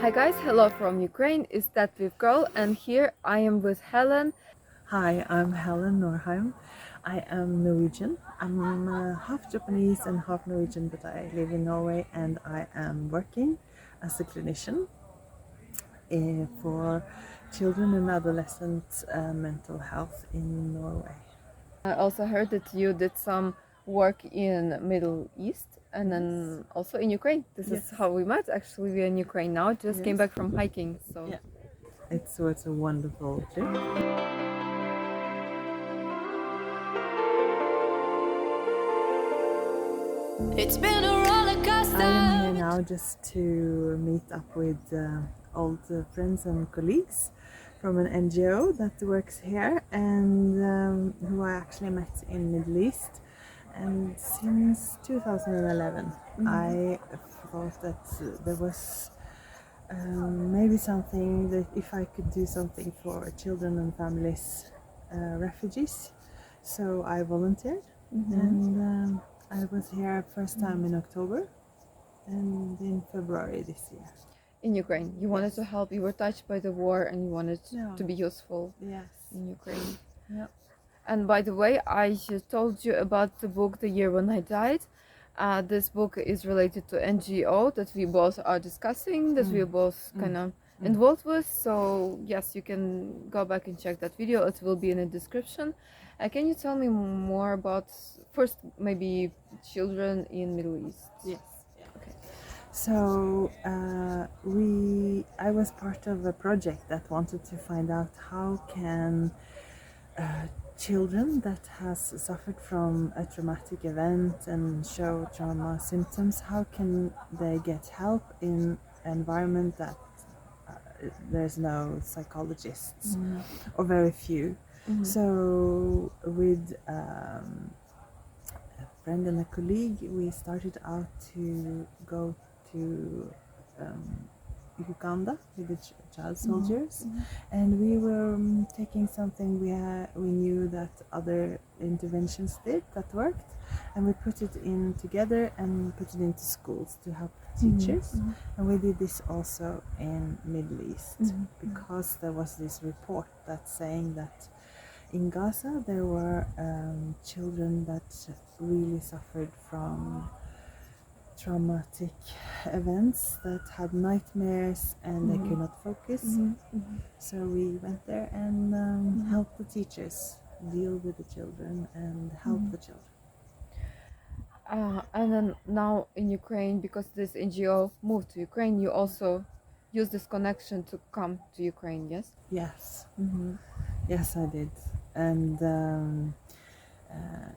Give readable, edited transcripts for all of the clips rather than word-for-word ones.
Hi guys, hello from Ukraine, it's that Lviv girl, and here I am with Helen. Hi, I'm Helen Norheim. I am Norwegian. I'm half Japanese and half Norwegian, but I live in Norway and I am working as a clinician for children and adolescent mental health in Norway. I also heard that you did some work in Middle East and then also in Ukraine. This is Yes. how we met. Actually, we're in Ukraine now. Just came Yes. back from hiking, so Yeah. It's a wonderful trip. It's been a roller coaster. I am here now just to meet up with old friends and colleagues from an NGO that works here and who I actually met in Middle East. And since 2011, I thought that there was maybe something that if I could do something for children and families, refugees. So I volunteered and I was here first time in October and in February this year. in Ukraine. You wanted to Yes. help, you were touched by the war and you wanted Yeah. to be useful Yes. in Ukraine. Yeah. And by the way, I just told you about the book The Year When I Died. This book is related to NGO that we both are discussing, that we are both kind of involved with. So yes, you can go back and check that video. It will be in the description. Can you tell me more about first maybe children in Middle East? Yes. Okay. So I was part of a project that wanted to find out how can children that has suffered from a traumatic event and show trauma symptoms, how can they get help in an environment that there's no psychologists or very few. So with a friend and a colleague, we started out to go to Uganda with the child soldiers, and we were taking something we knew that other interventions did that worked, and we put it in together and put it into schools to help teachers. And we did this also in Middle East because there was this report that saying that in Gaza there were children that really suffered from traumatic events, that had nightmares and they could not focus. So we went there and helped the teachers deal with the children and help the children. And then now in Ukraine, because this NGO moved to Ukraine, you also use this connection to come to Ukraine, yes? Yes, yes, I did, and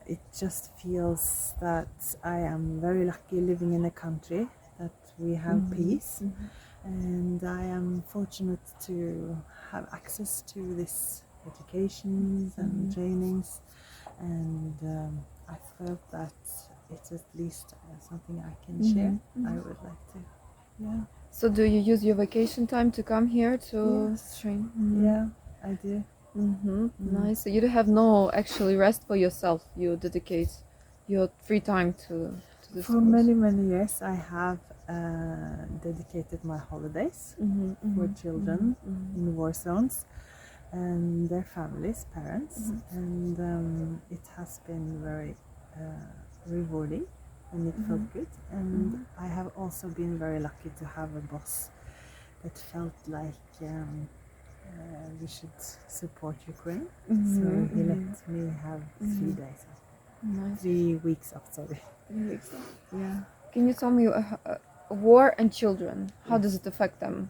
it just feels that I am very lucky living in a country that we have peace, and I am fortunate to have access to this educations and trainings, and I felt that it's at least something I can share. I would like to, yeah. So do you use your vacation time to come here to Yes. train? Yeah, I do. Nice. So you have no actually rest for yourself. You dedicate your free time to this For many years, I have dedicated my holidays for children in war zones and their families, parents, and it has been very rewarding and it felt good. And I have also been very lucky to have a boss that felt like we should support Ukraine. So he let me have 3 days off. Nice. 3 weeks off, sorry. Yeah. Can you tell me war and children? How does it affect them?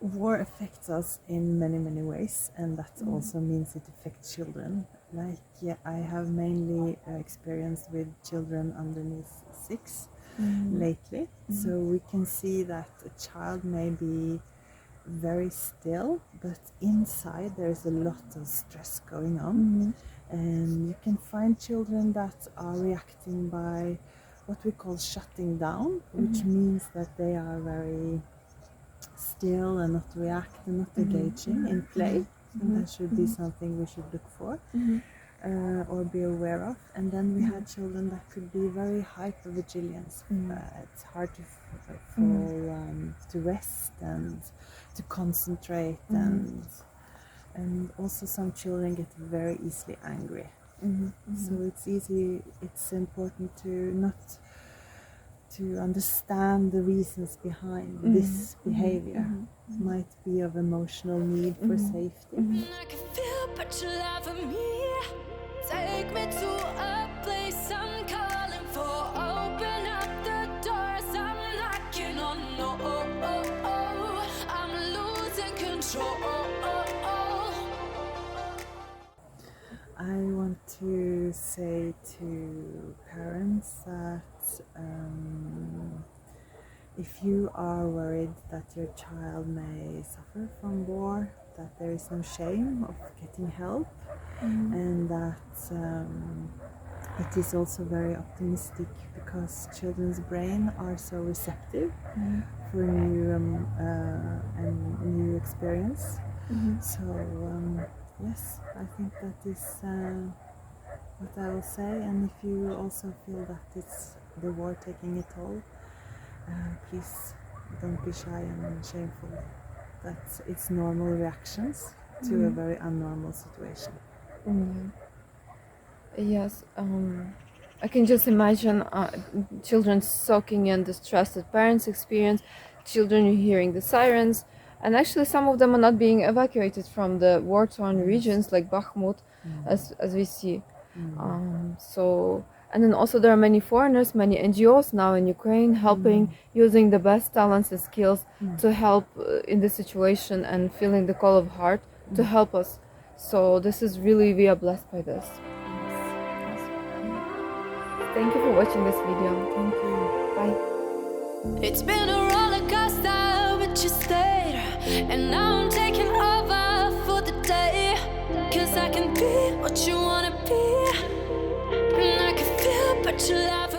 War affects us in many ways, and that also means it affects children. Like, yeah, I have mainly experienced with children underneath 6 lately. So we can see that a child may be very still, but inside there's a lot of stress going on. And you can find children that are reacting by what we call shutting down, which means that they are very still and not react and not engaging in play, and that should be something we should look for. or be aware of. And then we had children that could be very hyper vigilant. It's hard to to rest and to concentrate, and also some children get very easily angry. So it's important to not to understand the reasons behind this behavior. Might be of emotional need for safety. I can feel but you love me. Take me to a place I'm calling for. Open up the doors I'm knocking on. No, I'm losing control. I want to say to parents that if you are worried that your child may suffer from war, that there is no shame of getting help, and that it is also very optimistic because children's brain are so receptive for new and new experience. So yes, I think that is what I will say. And if you also feel that it's the war taking a toll, please don't be shy and shameful. That it's normal reactions to a very unnormal situation. Yes, I can just imagine children soaking in the stress that parents experience, children hearing the sirens, and actually some of them are not being evacuated from the war-torn regions like Bakhmut, as we see. So, and then also there are many foreigners, many NGOs now in Ukraine helping, using the best talents and skills to help in this situation and feeling the call of heart to help us. So this is really, we are blessed by this. Thank you for watching this video. Thank you. Bye. It's been a roller coaster, but you stayed. And now I'm taking over for the day. 'Cause I can be what you wanna be. And I can feel but you love